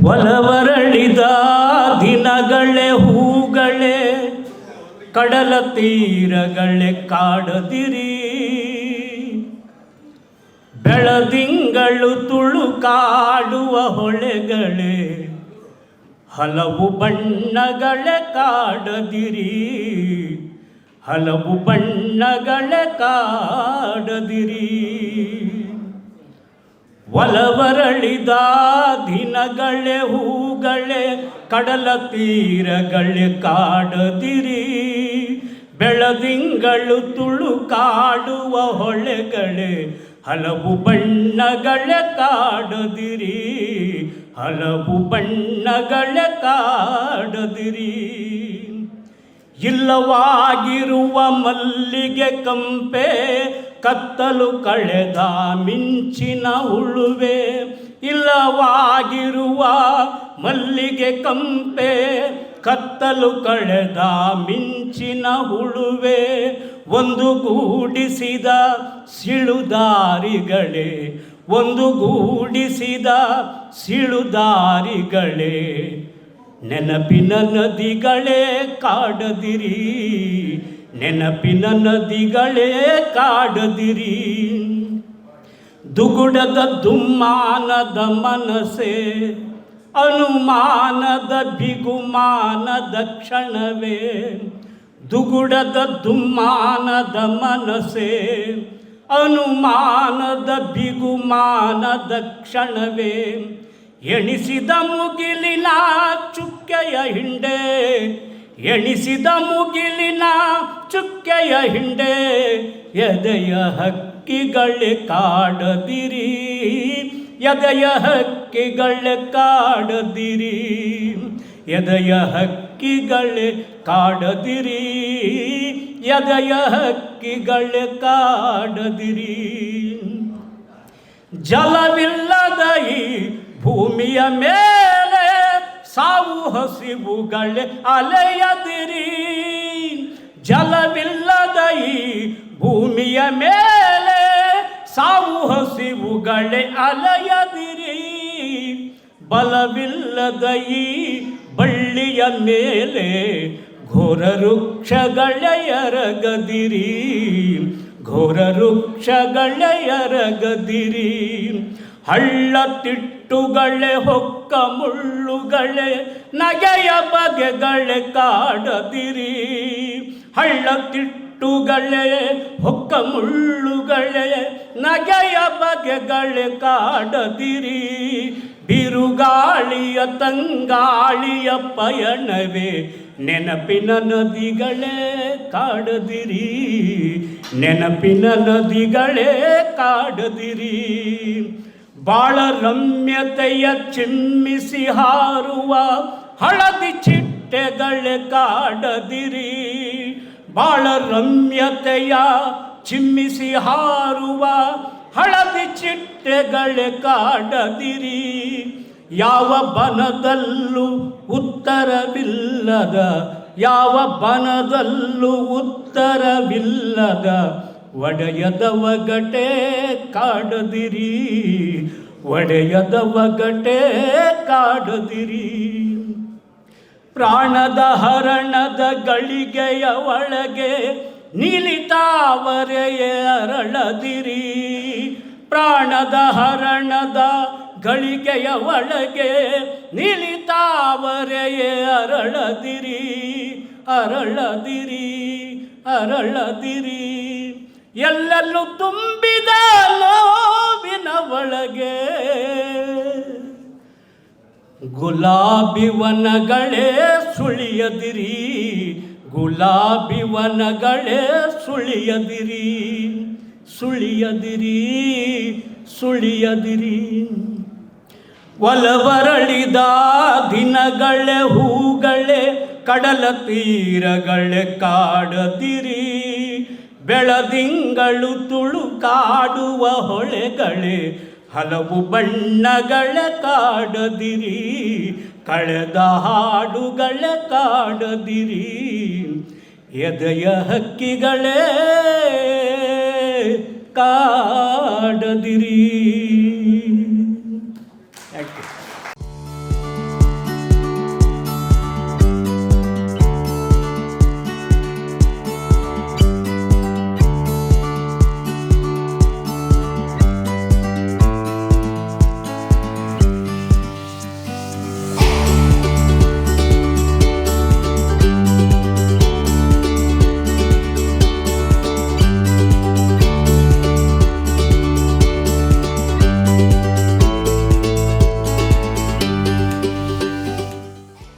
ಒಲವರಳಿದ ದಿನಗಳೇ ಹೂಗಳೇ ಕಡಲ ತೀರಗಳೇ ಕಾಡದಿರಿ. ಬೆಳದಿಂಗಳು ತುಳುಕಾಡುವ ಹೊಳೆಗಳೇ ಹಲವು ಬಣ್ಣಗಳೇ ಕಾಡದಿರಿ. ಹಲವು ಬಣ್ಣಗಳೇ ಕಾಡದಿರಿ. ಒಲವರಳಿದ ದಿನಗಳೇ ಹೂಗಳೇ ಕಡಲ ತೀರಗಳೇ ಕಾಡದಿರಿ. ಬೆಳದಿಂಗಳು ತುಳುಕಾಡುವ ಹೊಳೆಗಳೇ ಹಲವು ಬಣ್ಣಗಳೇ ಕಾಡದಿರಿ. ಹಲವು ಬಣ್ಣಗಳೇ ಕಾಡದಿರಿ. ಇಲ್ಲವಾಗಿರುವ ಮಲ್ಲಿಗೆ ಕಂಪೆ ಕತ್ತಲು ಕಳೆದ ಮಿಂಚಿನ ಉಳುವೆ. ಇಲ್ಲವಾಗಿರುವ ಮಲ್ಲಿಗೆ ಕಂಪೆ ಕತ್ತಲು ಕಳೆದ ಮಿಂಚಿನ ಉಳುವೆ. ಒಂದು ಗೂಡಿಸಿದ ಸಿಳುದಾರಿಗಳೇ ಒಂದು ಗೂಡಿಸಿದ ಸಿಳುದಾರಿಗಳೇ ನೆನಪಿನ ನದಿಗಳೇ ಕಾಡದಿರಿ. ನೆನಪಿನ ನದಿಗಳೇ ಕಾಡದಿರಿ. ದುಗುಡದ ದುಮ್ಮಾನದ ಮನಸೆ ಅನುಮಾನದ ಬಿಗುಮಾನದ ಕ್ಷಣವೇ. ದುಗುಡದ ದುಮ್ಮಾನದ ಮನಸೆ ಅನುಮಾನದ ಬಿಗುಮಾನದ ಕ್ಷಣವೇ. ಎಣಿಸಿದ ಮುಗಿಲಿನ ಚುಕ್ಕೆಯ ಹಿಂಡೆ ಎಣಿಸಿದ ಮುಗಿಲಿನ ಚುಕ್ಕೆಯ ಹಿಂಡೆ. ಎದೆಯ ಹಕ್ಕಿಗಳೇ ಕಾಡದಿರಿ. ಎದೆಯ ಹಕ್ಕಿಗಳೇ ಕಾಡದಿರಿ. ಎದೆಯ ಹಕ್ಕಿಗಳೇ ಕಾಡದಿರಿ. ಎದೆಯ ಹಕ್ಕಿಗಳೇ ಕಾಡದಿರಿ. ಜಲವಿಲ್ಲದ ಈ ಭೂಮಿಯ ಮೇಲೆ ಸಾವು ಹಸಿವುಗಳೇ ಅಲೆಯದಿರಿ. ಜಲವಿಲ್ಲದ ಈ ಭೂಮಿಯ ಮೇಲೆ ಸಾವು ಹಸಿವುಗಳೇ ಅಲೆಯದಿರಿ. ಬಲವಿಲ್ಲದ ಈ ಬಳ್ಳಿಯ ಮೇಲೆ ಘೋರ ವೃಕ್ಷಗಳೇ ಎರಗದಿರಿ. ಘೋರ ವೃಕ್ಷಗಳೇ ಎರಗದಿರಿ. ಹಳ್ಳ ತಿಟ್ಟುಗಳೇ ಹೊಕ್ಕ ಮುಳ್ಳುಗಳೇ ನಗೆಯ ಬಗೆಗಳೇ ಕಾಡದಿರಿ. ಹಳ್ಳ ತಿಟ್ಟುಗಳೇ ಹೊಕ್ಕ ಮುಳ್ಳುಗಳೇ ನಗೆಯ ಬಗೆಗಳೇ ಕಾಡದಿರಿ. ಬಿರುಗಾಳಿಯ ತಂಗಾಳಿಯ ಪಯಣವೇ ನೆನಪಿನ ನದಿಗಳೇ ಕಾಡದಿರಿ. ನೆನಪಿನ ನದಿಗಳೇ ಕಾಡದಿರಿ. ಬಾಳ ರಮ್ಯತೆಯ ಚಿಮ್ಮಿಸಿ ಹಾರುವ ಹಳದಿ ಚಿಟ್ಟೆಗಳೇ ಕಾಡದಿರಿ. ಬಾಳ ರಮ್ಯತೆಯ ಚಿಮ್ಮಿಸಿ ಹಾರುವ ಹಳದಿ ಚಿಟ್ಟೆಗಳೇ ಕಾಡದಿರಿ. ಯಾವ ಬನದಲ್ಲೂ ಉತ್ತರವಿಲ್ಲದ ಯಾವ ಬನದಲ್ಲೂ ಉತ್ತರವಿಲ್ಲದ ಒಡೆಯದ ಒಗಟೆ ಕಾಡದಿರಿ. ಒಡೆಯದ ಒಗಟೆ ಕಾಡದಿರಿ. ಪ್ರಾಣದ ಹರಣದ ಗಳಿಗೆಯ ಒಳಗೆ ನೀಲಿತಾವರೆಯೇ ಅರಳದಿರಿ. ಪ್ರಾಣದ ಹರಣದ ಗಳಿಗೆಯ ಒಳಗೆ ನೀಲಿತಾವರೆಯೇ ಅರಳದಿರಿ. ಅರಳದಿರಿ. ಅರಳದಿರಿ. ಎಲ್ಲೆಲ್ಲೂ ತುಂಬಿದ ನೋವಿನ ಒಳಗೆ ಗುಲಾಬಿ ವನಗಳೇ ಸುಳಿಯದಿರಿ. ಗುಲಾಬಿ ವನಗಳೇ ಸುಳಿಯದಿರಿ. ಸುಳಿಯದಿರಿ. ಸುಳಿಯದಿರಿ. ಒಲವರಳಿದ ದಿನಗಳೇ ಹೂಗಳೇ ಕಡಲ ತೀರಗಳೇ ಕಾಡದಿರಿ. ಬೆಳದಿಂಗಳು ತುಳುಕಾಡುವ ಹೊಳೆಗಳೇ ಹಲವು ಬಣ್ಣಗಳೇ ಕಾಡದಿರಿ. ಕಳೆದ ಹಾಡುಗಳೇ ಕಾಡದಿರಿ. ಎದೆಯ ಹಕ್ಕಿಗಳೇ ಕಾಡದಿರಿ.